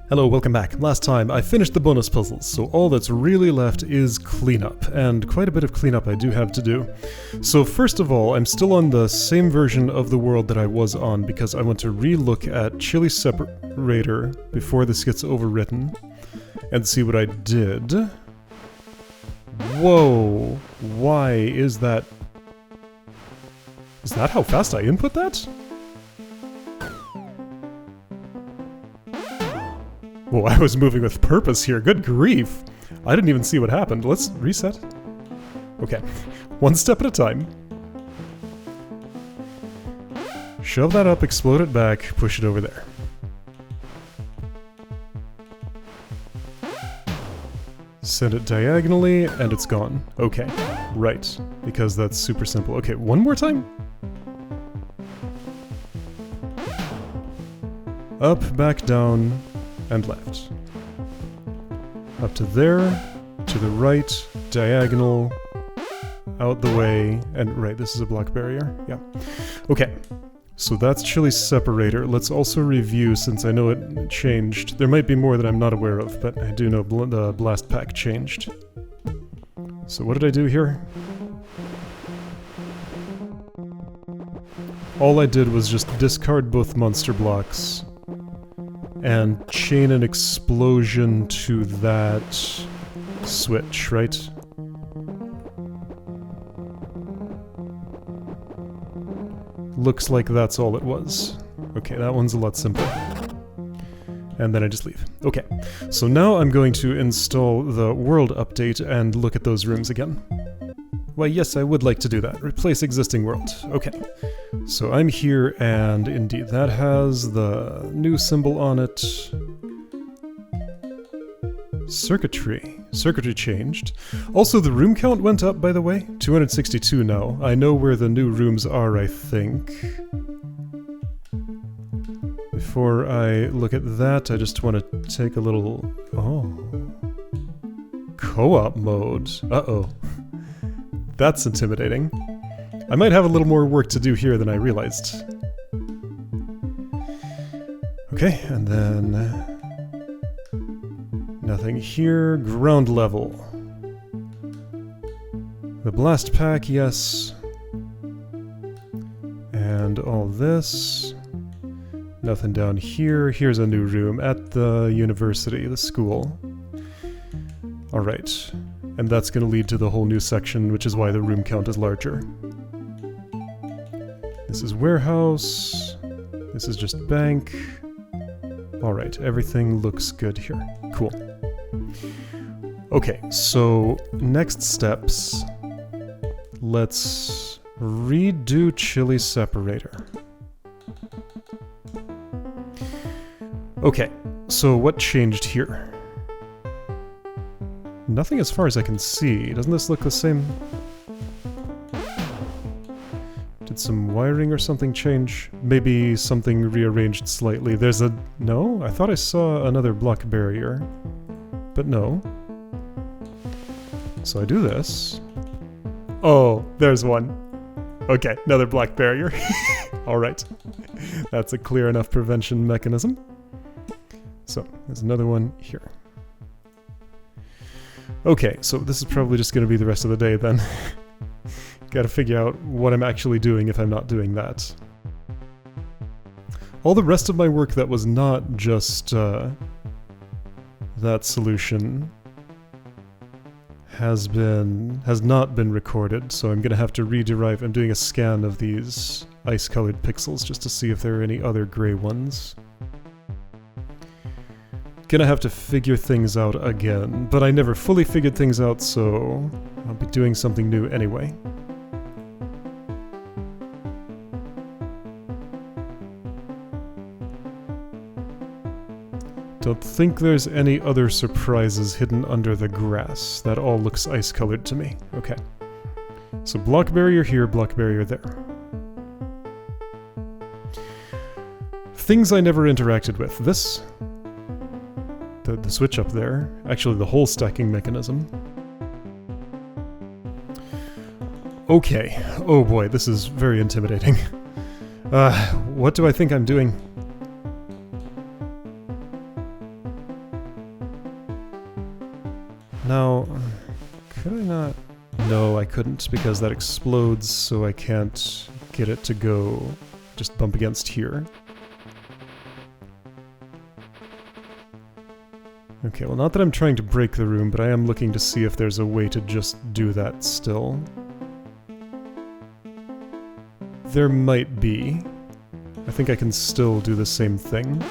Hello, welcome back. Last time I finished the bonus puzzles, so all that's really left is cleanup, and quite a bit of cleanup I do have to do. So first of all, I'm still on the same version of the world that I was on because I want to re-look at Chili Separator before this gets overwritten and see what I did. Whoa, why is that? Is that how fast I input that? Whoa, I was moving with purpose here. Good grief. I didn't even see what happened. Let's reset. Okay, one step at a time. Shove that up, explode it back, push it over there. Send it diagonally, and it's gone. Okay, right, because that's super simple. Okay, one more time. Up, back, down, and left. Up to there, to the right, diagonal, out the way, and right, this is a block barrier, yeah. Okay, so that's Chili Separator. Let's also review, since I know it changed. There might be more that I'm not aware of, but I do know the blast pack changed. So what did I do here? All I did was just discard both monster blocks and chain an explosion to that switch, right? Looks like that's all it was. Okay, that one's a lot simpler. And then I just leave. Okay, so now I'm going to install the world update and look at those rooms again. Why, yes, I would like to do that. Replace existing world. Okay. So I'm here, and indeed, that has the new symbol on it. Circuitry. Circuitry changed. Also, the room count went up, by the way. 262 now. I know where the new rooms are, I think. Before I look at that, I just want to take a little... Oh. Co-op mode. Uh-oh. That's intimidating. I might have a little more work to do here than I realized. Okay, and then... nothing here. Ground level. The blast pack, yes. And all this. Nothing down here. Here's a new room at the university, the school. Alright. And that's going to lead to the whole new section, which is why the room count is larger. This is warehouse. This is just bank. Alright, everything looks good here. Cool. Okay, so next steps. Let's redo Chili Separator. Okay, so what changed here? Nothing as far as I can see. Doesn't this look the same? Did some wiring or something change? Maybe something rearranged slightly. There's a... No? I thought I saw another block barrier. But no. So I do this. Oh, there's one. Okay, another block barrier. Alright. That's a clear enough prevention mechanism. So, there's another one here. Okay, so this is probably just going to be the rest of the day then. Gotta figure out what I'm actually doing if I'm not doing that. All the rest of my work that was not just that solution has not been recorded, so I'm gonna have to rederive. I'm doing a scan of these ice-colored pixels just to see if there are any other gray ones. Gonna have to figure things out again, but I never fully figured things out, so I'll be doing something new anyway. Don't think there's any other surprises hidden under the grass. That all looks ice-colored to me. Okay. So block barrier here, block barrier there. Things I never interacted with. This... The switch up there. Actually, the whole stacking mechanism. Okay. Oh boy, this is very intimidating. What do I think I'm doing? Now, could I not? No, I couldn't because that explodes, so I can't get it to go just bump against here. Okay, well, not that I'm trying to break the room, but I am looking to see if there's a way to just do that still. There might be. I think I can still do the same thing.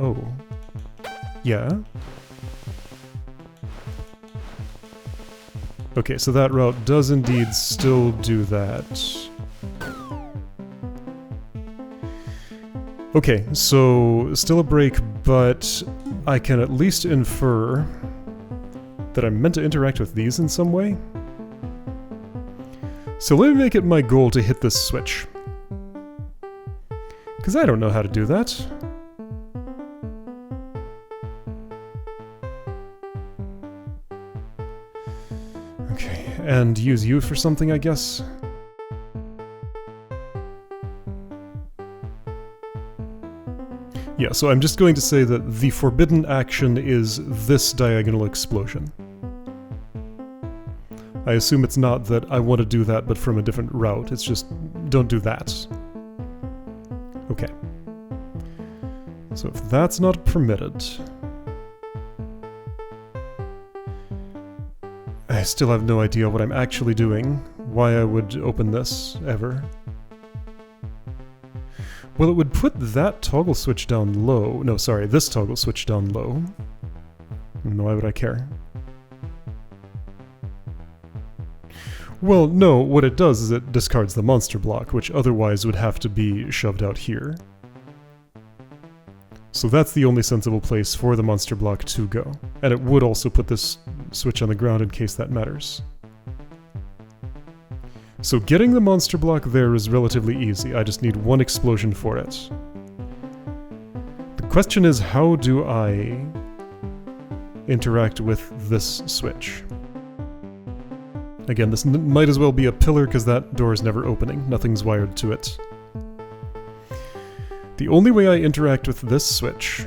Oh. Yeah. Okay, so that route does indeed still do that. Okay, so still a break, but I can at least infer that I'm meant to interact with these in some way. So let me make it my goal to hit this switch. Because I don't know how to do that. Okay, and use you for something, I guess. Yeah, so I'm just going to say that the forbidden action is this diagonal explosion. I assume it's not that I want to do that but from a different route, it's just don't do that. Okay. So if that's not permitted... I still have no idea what I'm actually doing, why I would open this, ever. Well, it would put that toggle switch down low. No, sorry, this toggle switch down low. And why would I care? Well, no, what it does is it discards the monster block, which otherwise would have to be shoved out here. So that's the only sensible place for the monster block to go. And it would also put this switch on the ground in case that matters. So getting the monster block there is relatively easy, I just need one explosion for it. The question is, how do I interact with this switch? Again, this might as well be a pillar because that door is never opening, nothing's wired to it. The only way I interact with this switch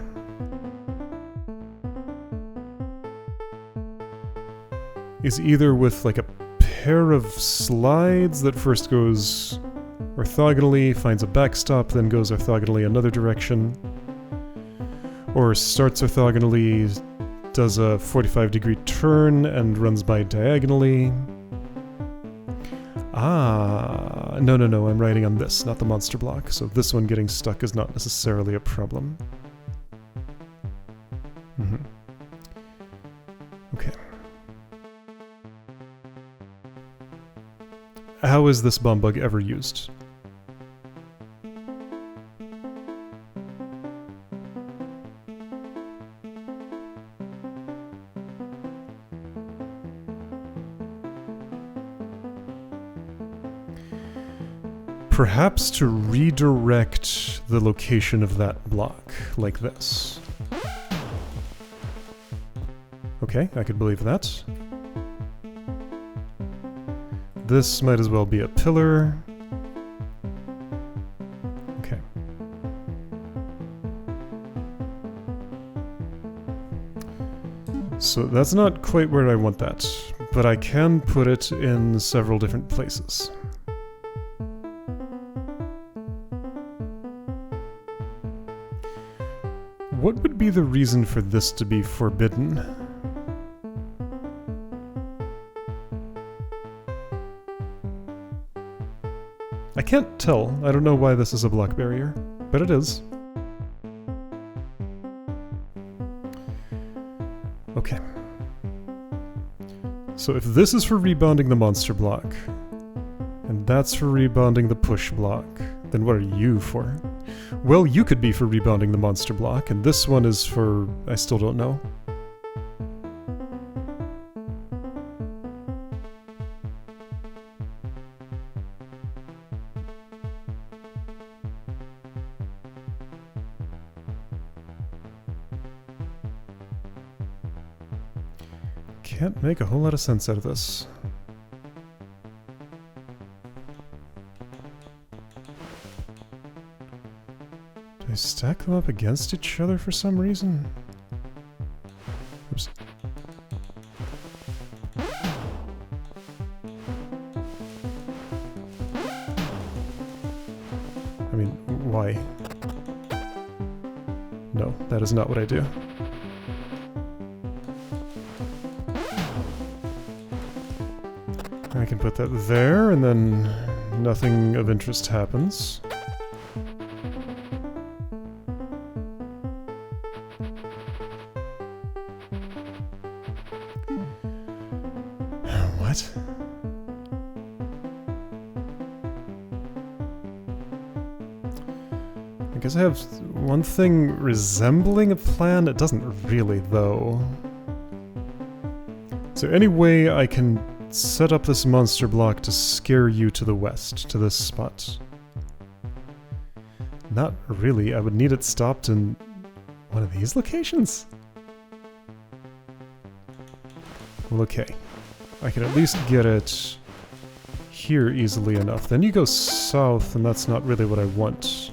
is either with like a pair of slides that first goes orthogonally, finds a backstop, then goes orthogonally another direction, or starts orthogonally, does a 45-degree turn, and runs by diagonally. Ah, no, I'm writing on this, not the monster block, so this one getting stuck is not necessarily a problem. Okay. How is this bomb bug ever used? Perhaps to redirect the location of that block, like this. Okay, I could believe that. This might as well be a pillar. Okay. So that's not quite where I want that, but I can put it in several different places. What would be the reason for this to be forbidden? I can't tell. I don't know why this is a block barrier, but it is. Okay. So if this is for rebounding the monster block, and that's for rebounding the push block, then what are you for? Well, you could be for rebounding the monster block, and this one is for... I still don't know. Can't make a whole lot of sense out of this. Do I I stack them up against each other for some reason? Oops. I mean, why? No, that is not what I do. I can put that there, and then nothing of interest happens. What? I guess I have one thing resembling a plan. It doesn't really, though. Is there any way I can set up this monster block to scare you to the west, to this spot? Not really. I would need it stopped in one of these locations. Well, okay. I can at least get it here easily enough. Then you go south, and that's not really what I want.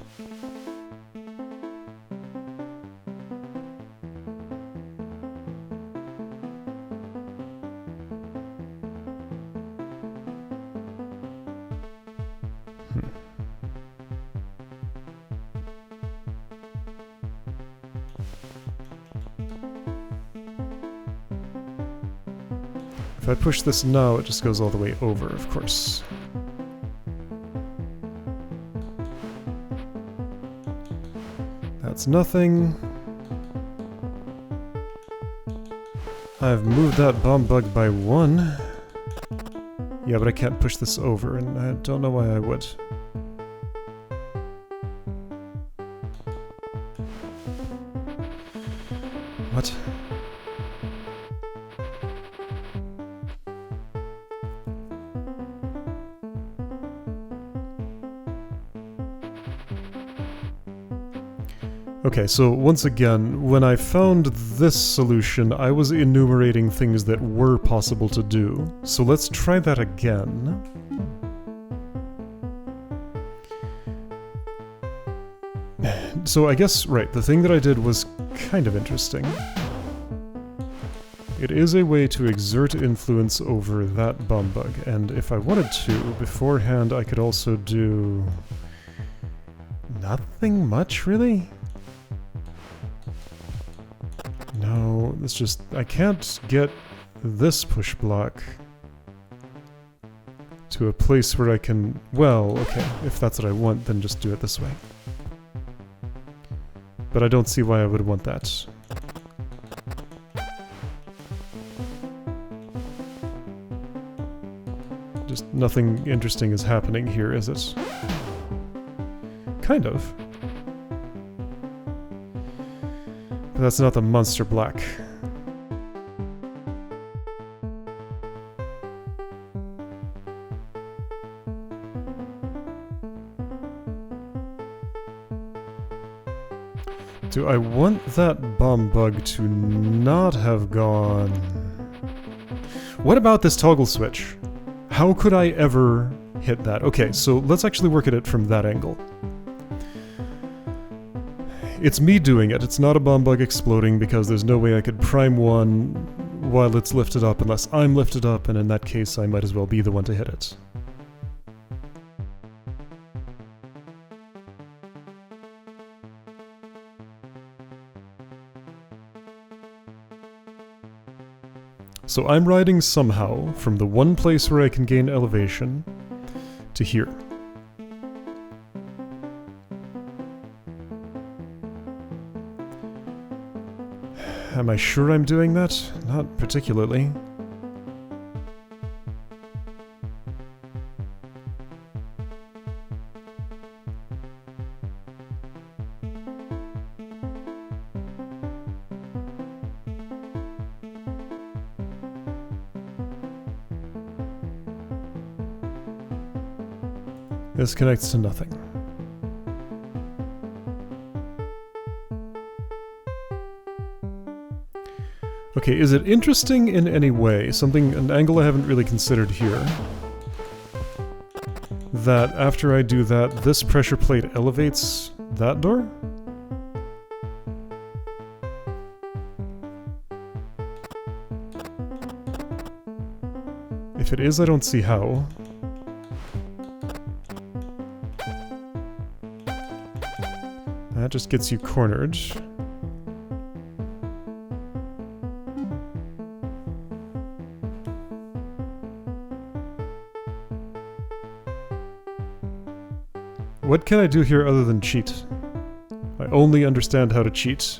If I push this now, it just goes all the way over, of course. That's nothing. I've moved that bomb bug by 1. Yeah, but I can't push this over, and I don't know why I would. What? Okay, so once again, when I found this solution, I was enumerating things that were possible to do. So let's try that again. So I guess, right, the thing that I did was kind of interesting. It is a way to exert influence over that bomb bug, and if I wanted to, beforehand I could also do... nothing much, really? No, it's just... I can't get this push block to a place where I can... Well, okay, if that's what I want, then just do it this way. But I don't see why I would want that. Just nothing interesting is happening here, is it? Kind of. But that's not the monster black. Do I want that bomb bug to not have gone... What about this toggle switch? How could I ever hit that? Okay, so let's actually work at it from that angle. It's me doing it. It's not a bomb bug exploding because there's no way I could prime one while it's lifted up unless I'm lifted up, and in that case I might as well be the one to hit it. So I'm riding somehow from the one place where I can gain elevation to here. Am I sure I'm doing that? Not particularly. This connects to nothing. Okay, is it interesting in any way, an angle I haven't really considered here, that after I do that, this pressure plate elevates that door? If it is, I don't see how. That just gets you cornered. What can I do here other than cheat? I only understand how to cheat.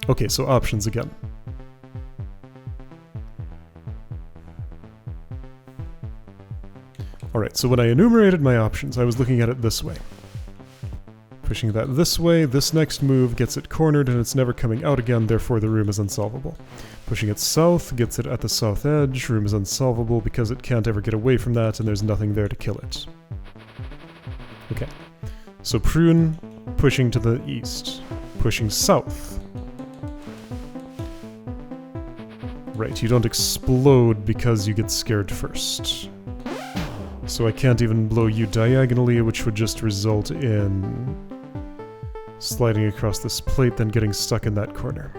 Okay, so options again. Alright, so when I enumerated my options, I was looking at it this way. Pushing that this way, this next move gets it cornered and it's never coming out again, therefore the room is unsolvable. Pushing it south gets it at the south edge, room is unsolvable because it can't ever get away from that and there's nothing there to kill it. Okay, so prune, pushing to the east, pushing south. Right, you don't explode because you get scared first. So I can't even blow you diagonally, which would just result in sliding across this plate, then getting stuck in that corner.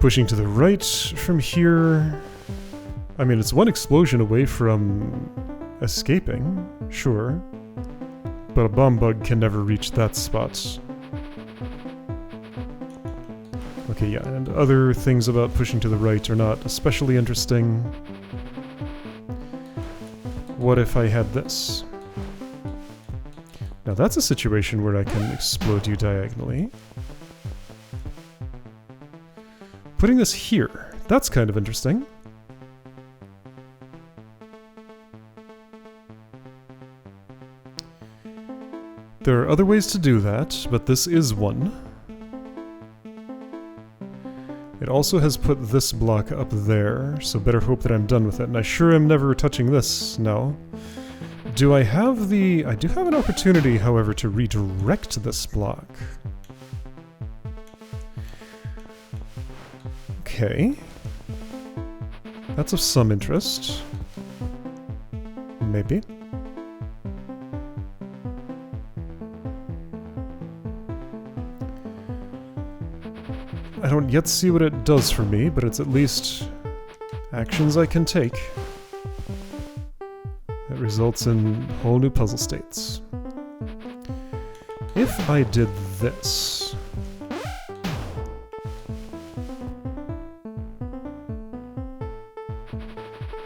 Pushing to the right from here. I mean, it's one explosion away from escaping, sure. But a bomb bug can never reach that spot. Okay, yeah, and other things about pushing to the right are not especially interesting. What if I had this? Now that's a situation where I can explode you diagonally. Putting this here, that's kind of interesting. There are other ways to do that, but this is one. It also has put this block up there, so better hope that I'm done with it. And I sure am never touching this now. Do I have the... I do have an opportunity, however, to redirect this block. Okay. That's of some interest. Maybe. I don't yet see what it does for me, but it's at least actions I can take. That results in whole new puzzle states. If I did this...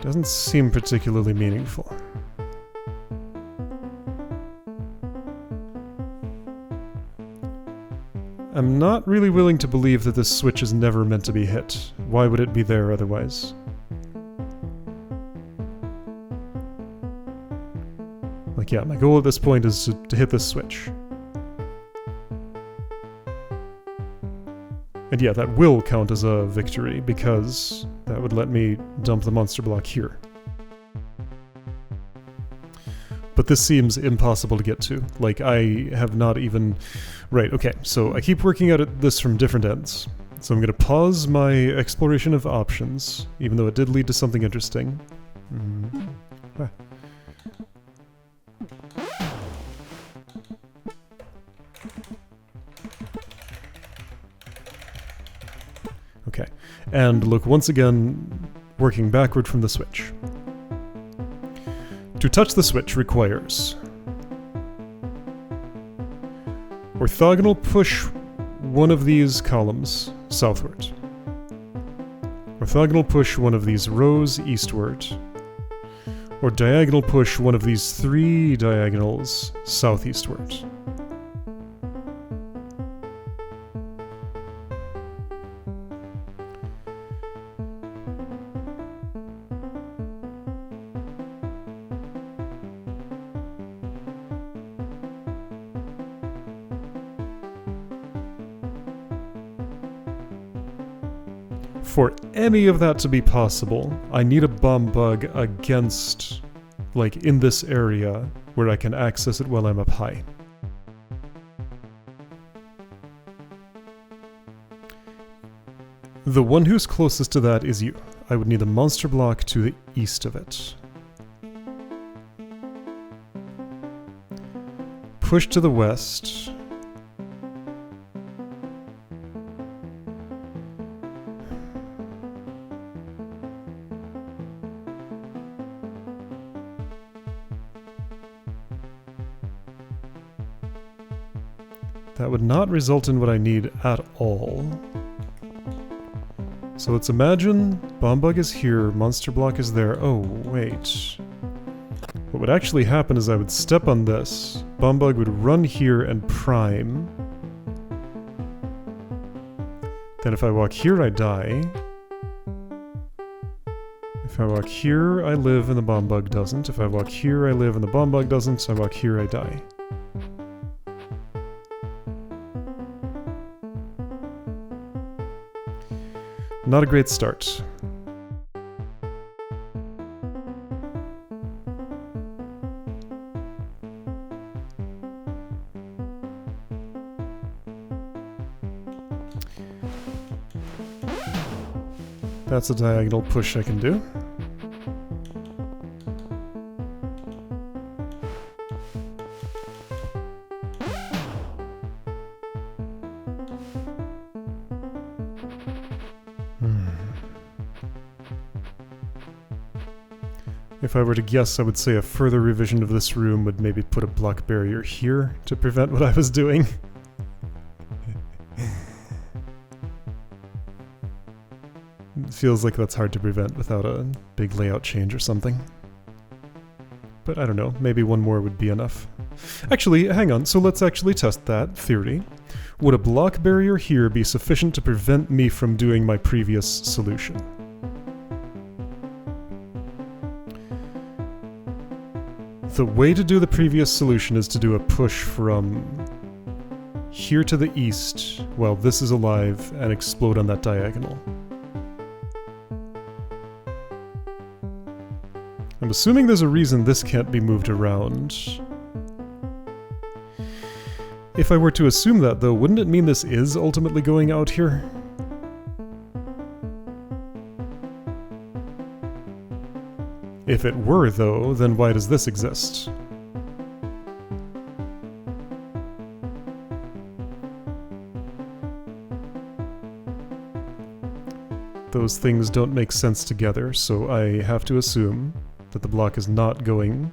doesn't seem particularly meaningful. I'm not really willing to believe that this switch is never meant to be hit. Why would it be there otherwise? Like, yeah, my goal at this point is to hit this switch. And yeah, that will count as a victory, because that would let me dump the monster block here. But this seems impossible to get to. Like, I have not even... Right, okay, so I keep working at this from different ends. So I'm going to pause my exploration of options, even though it did lead to something interesting. Ah. Okay, and look, once again, working backward from the switch. To touch the switch requires orthogonal push one of these columns southward. Orthogonal push one of these rows eastward. Or diagonal push one of these 3 diagonals southeastward. For any of that to be possible, I need a bomb bug against, like, in this area where I can access it while I'm up high. The one who's closest to that is you. I would need a monster block to the east of it. Push to the west. That would not result in what I need at all. So let's imagine Bombug is here, Monster Block is there. Oh, wait. What would actually happen is I would step on this, Bombug would run here and prime. Then if I walk here, I die. If I walk here, I live and the Bombug doesn't. If I walk here, I live and the Bombug doesn't. So I walk here, I die. Not a great start. That's a diagonal push I can do. If I were to guess, I would say a further revision of this room would maybe put a block barrier here to prevent what I was doing. It feels like that's hard to prevent without a big layout change or something. But I don't know, maybe one more would be enough. Actually, hang on, so let's actually test that theory. Would a block barrier here be sufficient to prevent me from doing my previous solution? The way to do the previous solution is to do a push from here to the east while this is alive and explode on that diagonal. I'm assuming there's a reason this can't be moved around. If I were to assume that, though, wouldn't it mean this is ultimately going out here? If it were, though, then why does this exist? Those things don't make sense together, so I have to assume that the block is not going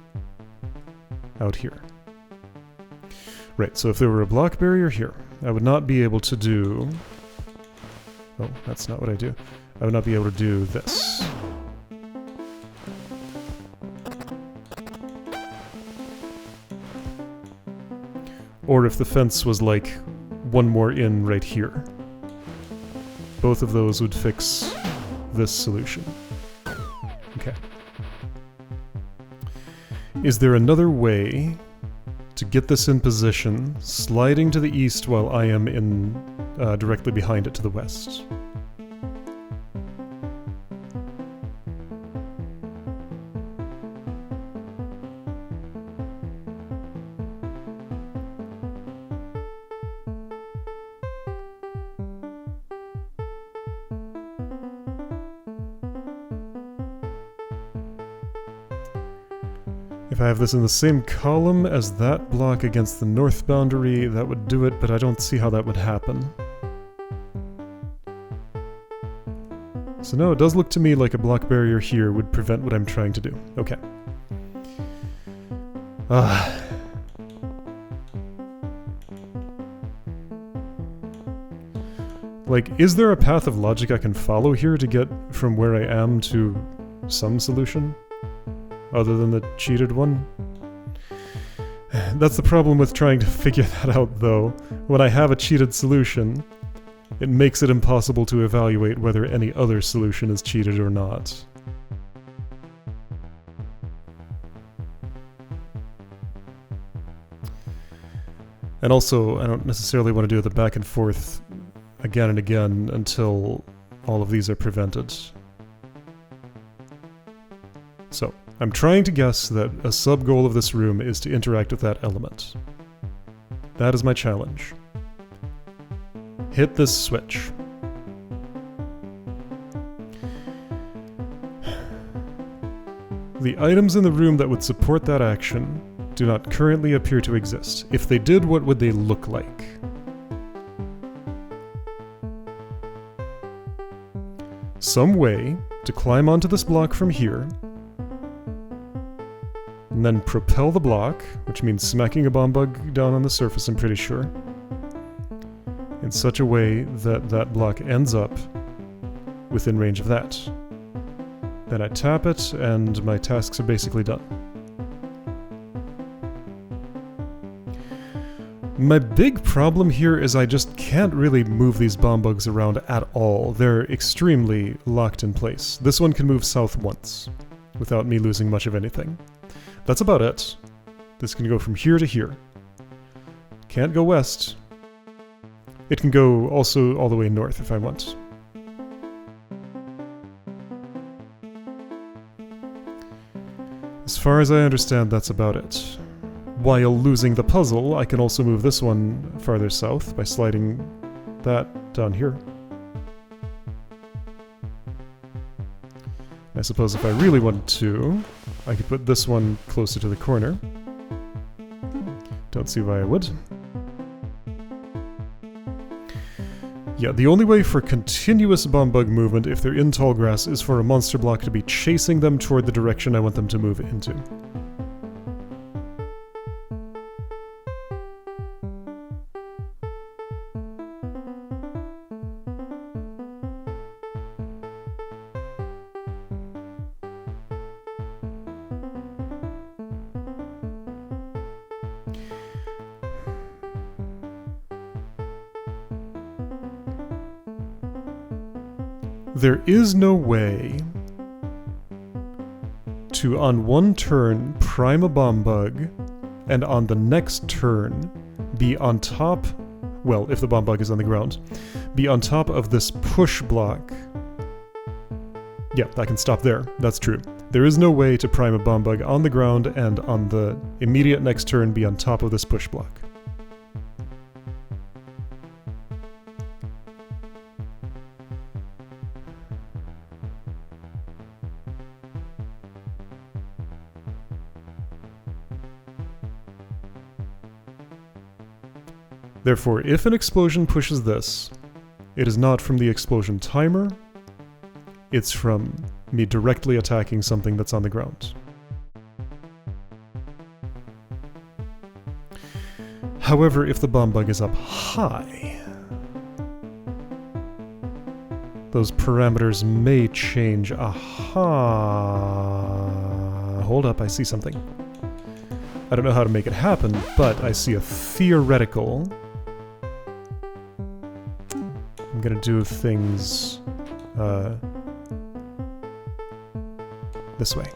out here. Right, so if there were a block barrier here, I would not be able to do... Oh, that's not what I do. I would not be able to do this. Or if the fence was like one more in right here. Both of those would fix this solution. Okay. Is there another way to get this in position, sliding to the east while I am in directly behind it to the west? If I have this in the same column as that block against the north boundary, that would do it, but I don't see how that would happen. So no, it does look to me like a block barrier here would prevent what I'm trying to do. Okay. Like, is there a path of logic I can follow here to get from where I am to some solution? Other than the cheated one? That's the problem with trying to figure that out, though. When I have a cheated solution, it makes it impossible to evaluate whether any other solution is cheated or not. And also, I don't necessarily want to do the back and forth again and again until all of these are prevented. So, I'm trying to guess that a sub-goal of this room is to interact with that element. That is my challenge. Hit this switch. The items in the room that would support that action do not currently appear to exist. If they did, what would they look like? Some way to climb onto this block from here, and then propel the block, which means smacking a bomb bug down on the surface, I'm pretty sure. in such a way that that block ends up within range of that. Then I tap it, and my tasks are basically done. My big problem here is I just can't really move these bomb bugs around at all. They're extremely locked in place. This one can move south once, without me losing much of anything. That's about it. This can go from here to here. Can't go west. It can go also all the way north if I want. As far as I understand, that's about it. While losing the puzzle, I can also move this one farther south by sliding that down here. I suppose if I really wanted to, I could put this one closer to the corner. Don't see why I would. Yeah, the only way for continuous bomb bug movement if they're in tall grass is for a monster block to be chasing them toward the direction I want them to move into. There is no way to, on one turn, prime a bomb bug, and on the next turn, be on top, well, if the bomb bug is on the ground, be on top of this push block. Yeah, I can stop there. That's true. There is no way to prime a bomb bug on the ground and on the immediate next turn be on top of this push block. Therefore, if an explosion pushes this, it is not from the explosion timer, it's from me directly attacking something that's on the ground. However, if the bomb bug is up high, those parameters may change. Aha! Hold up, I see something. I don't know how to make it happen, but I see a theoretical... I'm gonna do things this way.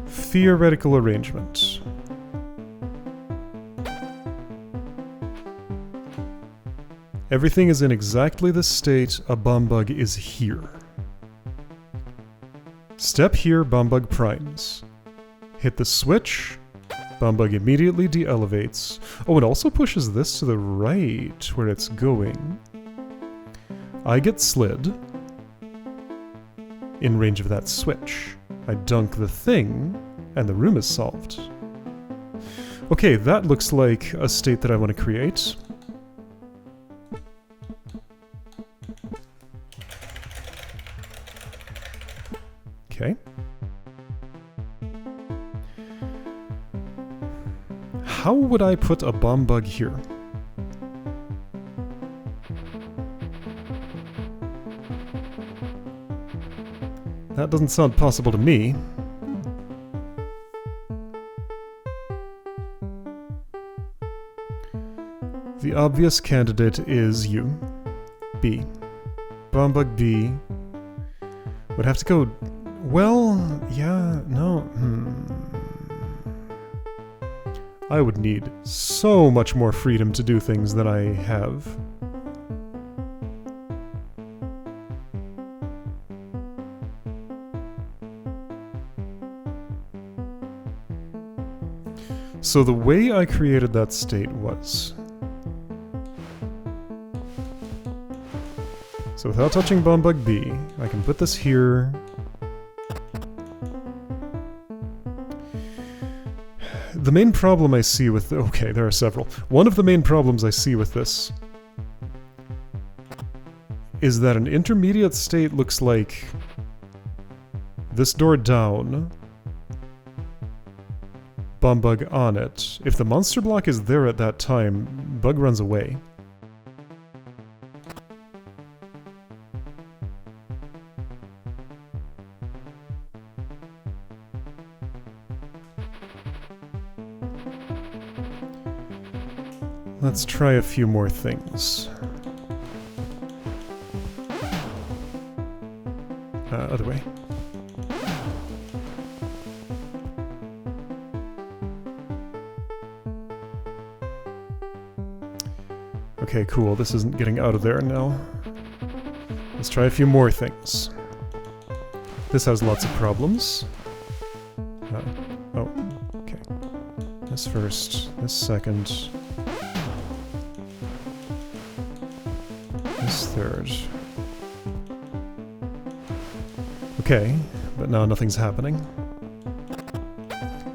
Theoretical arrangement. Everything is in exactly the state a bomb bug is here. Step here, bomb bug primes. Hit the switch, bomb bug immediately de-elevates. Oh, it also pushes this to the right where it's going. I get slid in range of that switch. I dunk the thing, and the room is solved. Okay, that looks like a state that I want to create. Okay. How would I put a bomb bug here? That doesn't sound possible to me. The obvious candidate is you. B. Bomb bug B would have to go... Well, yeah, no, I would need so much more freedom to do things than I have. So the way I created that state was... So without touching bomb bug B, I can put this here. The main problem I see with... Okay, there are several. One of the main problems I see with this is that an intermediate state looks like this door down, Bombug on it. If the monster block is there at that time, Bug runs away. Let's try a few more things. Other way. Okay, cool. This isn't getting out of there now. Let's try a few more things. This has lots of problems. Oh, okay. This first, this second. This third. Okay, but now nothing's happening.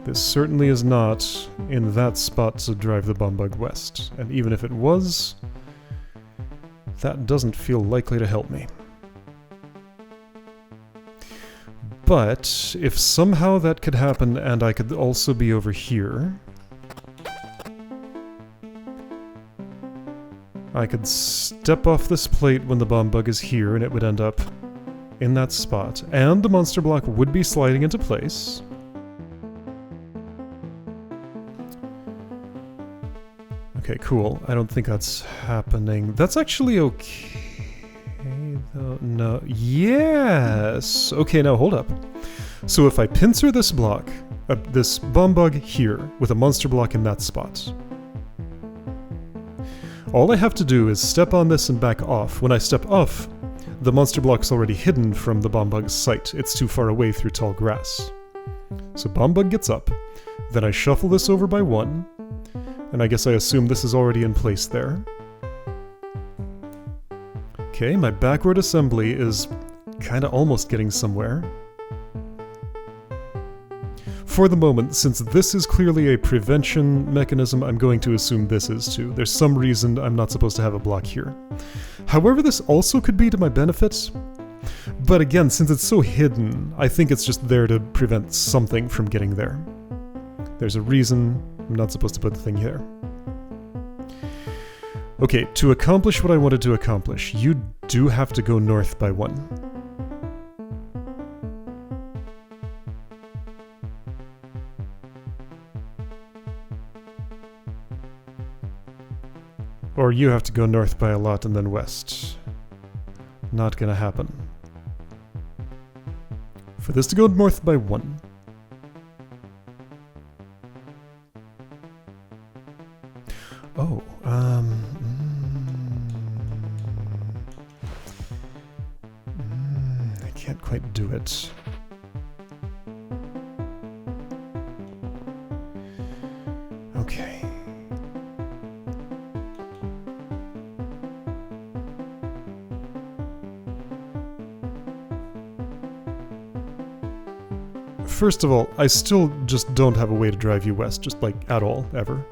This certainly is not in that spot to drive the Bombug west, and even if it was, that doesn't feel likely to help me. But if somehow that could happen and I could also be over here, I could step off this plate when the Bombug is here and it would end up in that spot, and the monster block would be sliding into place. Okay, cool. I don't think that's happening. That's actually okay, though. No. Yes! Okay, now hold up. So if I pincer this block, this Bombug here, with a monster block in that spot, all I have to do is step on this and back off. When I step off, the monster block's already hidden from the Bombug's sight. It's too far away through tall grass. So Bombug gets up, then I shuffle this over by one, and I guess I assume this is already in place there. Okay, my backward assembly is kinda almost getting somewhere. For the moment, since this is clearly a prevention mechanism, I'm going to assume this is too. There's some reason I'm not supposed to have a block here. However, this also could be to my benefit. But again, since it's so hidden, I think it's just there to prevent something from getting there. There's a reason I'm not supposed to put the thing here. Okay, to accomplish what I wanted to accomplish, you do have to go north by one. Or you have to go north by a lot and then west. Not gonna happen. For this to go north by one. Oh, I can't quite do it. Okay. First of all, I still just don't have a way to drive you west, just like at all, ever.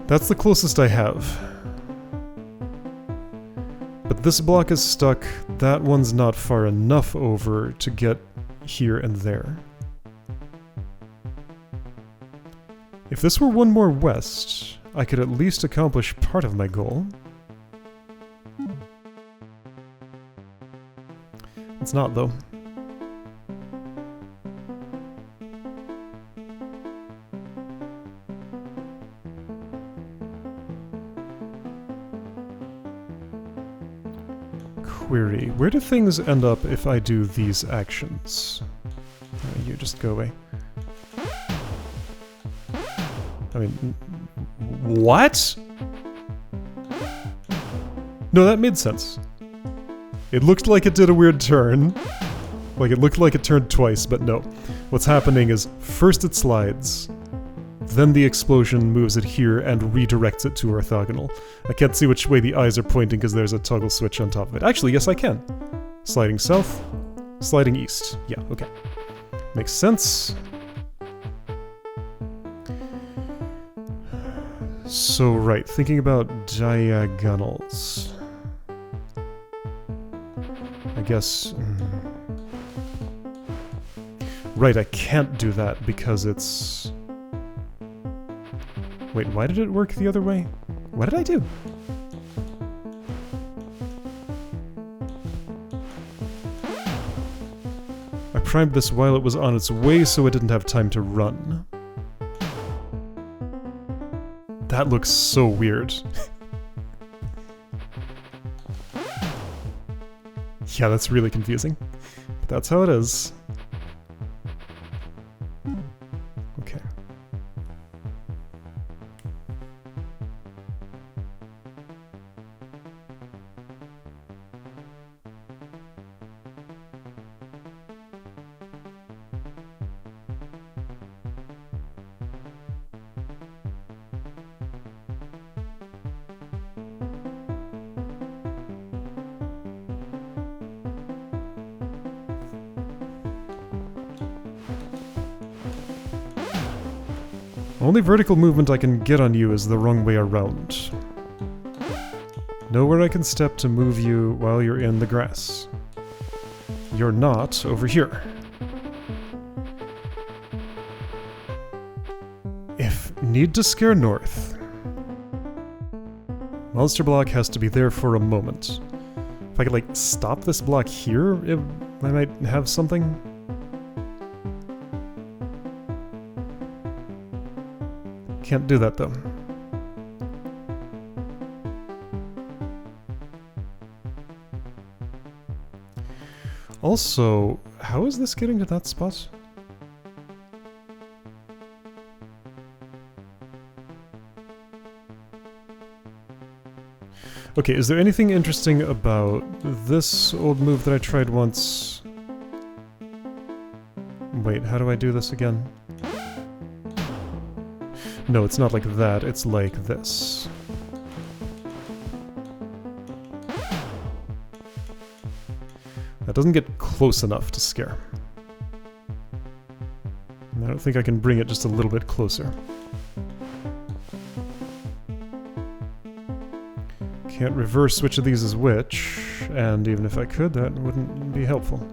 That's the closest I have. But this block is stuck, that one's not far enough over to get here and there. If this were one more west, I could at least accomplish part of my goal. It's not, though. Query. Where do things end up if I do these actions? You just go away. I mean, what? No, that made sense. It looked like it did a weird turn. Like it looked like it turned twice, but no. What's happening is first it slides, then the explosion moves it here and redirects it to orthogonal. I can't see which way the eyes are pointing because there's a toggle switch on top of it. Actually, yes I can. Sliding south, sliding east. Yeah, okay. Makes sense. So, right, thinking about diagonals. I guess... Right, I can't do that because it's... Wait, why did it work the other way? What did I do? I primed this while it was on its way so it didn't have time to run. That looks so weird. Yeah, that's really confusing. But that's how it is. Okay. Only vertical movement I can get on you is the wrong way around. Nowhere I can step to move you while you're in the grass. You're not over here. If need to scare north. Monster block has to be there for a moment. If I could, like, stop this block here, I might have something. Can't do that, though. Also, how is this getting to that spot? Okay, is there anything interesting about this old move that I tried once? Wait, how do I do this again? No, it's not like that, it's like this. That doesn't get close enough to scare. I don't think I can bring it just a little bit closer. Can't reverse which of these is which, and even if I could, that wouldn't be helpful.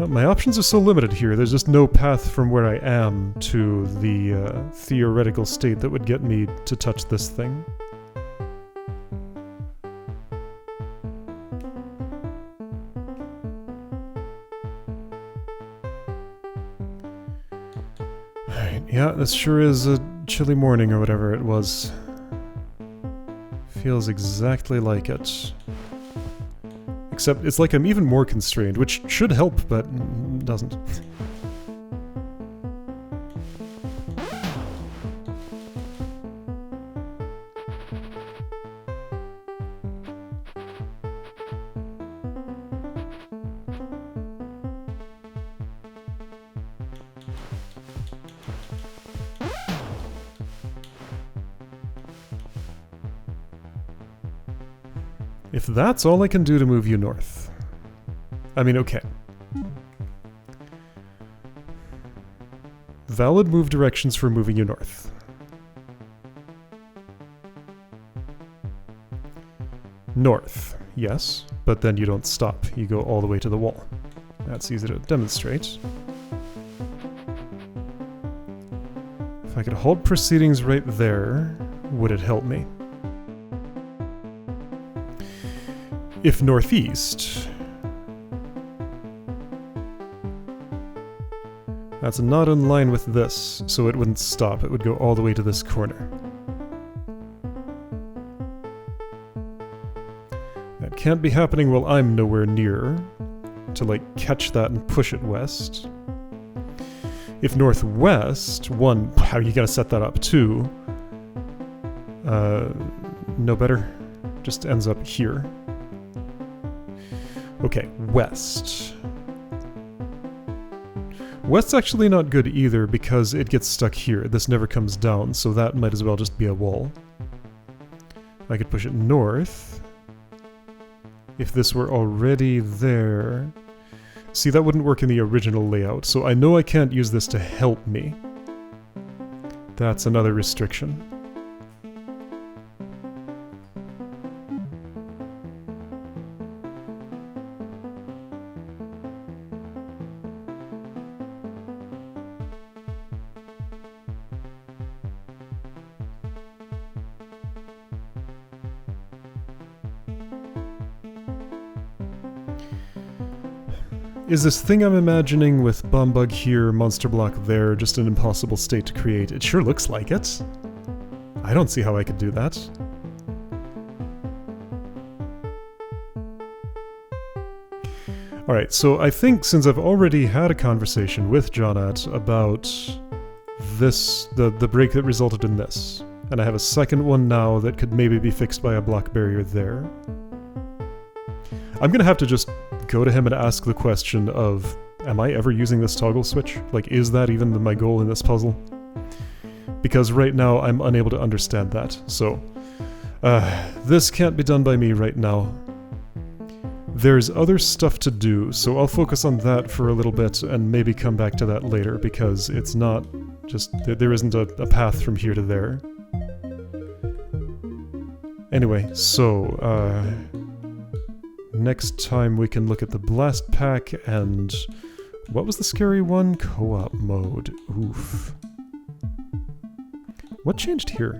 My options are so limited here, there's just no path from where I am to the theoretical state that would get me to touch this thing. Alright, yeah, this sure is a chilly morning or whatever it was. Feels exactly like it. Except it's like I'm even more constrained, which should help, but doesn't. If that's all I can do to move you north. I mean, okay. Valid move directions for moving you north. North, yes, but then you don't stop. You go all the way to the wall. That's easy to demonstrate. If I could hold proceedings right there, would it help me? If northeast... That's not in line with this, so it wouldn't stop. It would go all the way to this corner. That can't be happening while I'm nowhere near to, like, catch that and push it west. If northwest, one, how are you gonna set that up? Two, no better. Just ends up here. Okay, west. West's actually not good either because it gets stuck here. This never comes down, so that might as well just be a wall. I could push it north. If this were already there... See, that wouldn't work in the original layout, so I know I can't use this to help me. That's another restriction. Is this thing I'm imagining with Bombug here, Monster Block there, just an impossible state to create? It sure looks like it. I don't see how I could do that. Alright, so I think since I've already had a conversation with Jonat about this, the break that resulted in this, and I have a second one now that could maybe be fixed by a block barrier there, I'm gonna have to just go to him and ask the question of, am I ever using this toggle switch? Like, is that even my goal in this puzzle? Because right now I'm unable to understand that, so this can't be done by me right now. There's other stuff to do, so I'll focus on that for a little bit and maybe come back to that later, because it's not just, there isn't a path from here to there. Anyway, so, next time we can look at the blast pack and... what was the scary one? Co-op mode. Oof. What changed here?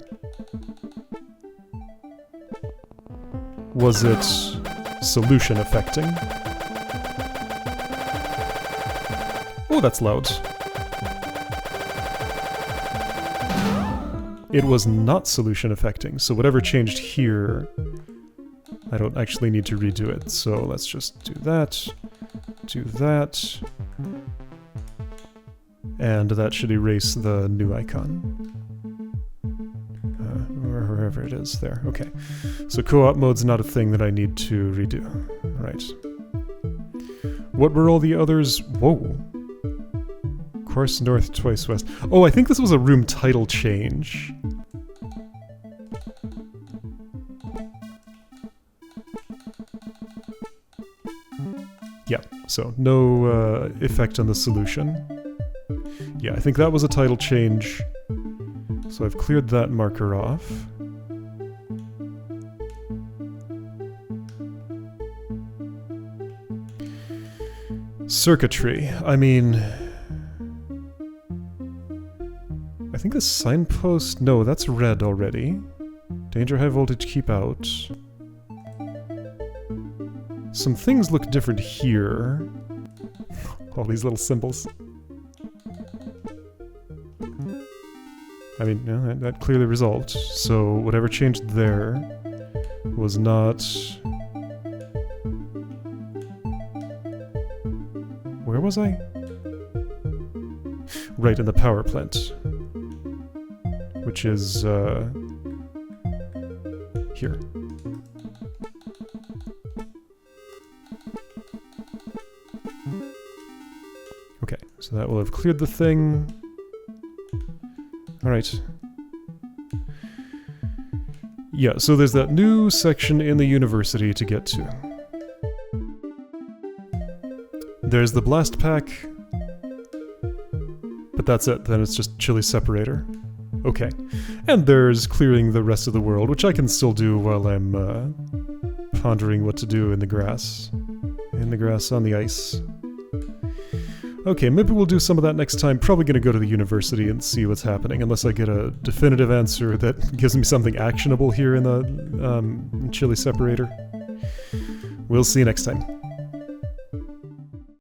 Was it solution affecting? Oh, that's loud. It was not solution affecting, so whatever changed here... I don't actually need to redo it, so let's just do that, and that should erase the new icon. Wherever it is, there, okay. So co-op mode's not a thing that I need to redo, right. What were all the others? Whoa. Course north, twice west. Oh, I think this was a room title change. Yeah, so no effect on the solution. Yeah, I think that was a title change. So I've cleared that marker off. Circuitry. I mean... I think the signpost... No, that's red already. Danger high voltage, keep out. Some things look different here. All these little symbols. I mean, yeah, that clearly resolved. So whatever changed there was not... Where was I? Right, in the power plant. Which is, here. Okay, so that will have cleared the thing. Alright. Yeah, so there's that new section in the university to get to. There's the blast pack. But that's it, then it's just Chili Separator. Okay. And there's clearing the rest of the world, which I can still do while I'm pondering what to do in the grass. In the grass on the ice. Okay, maybe we'll do some of that next time. Probably gonna go to the university and see what's happening, unless I get a definitive answer that gives me something actionable here in the Chili Separator. We'll see you next time.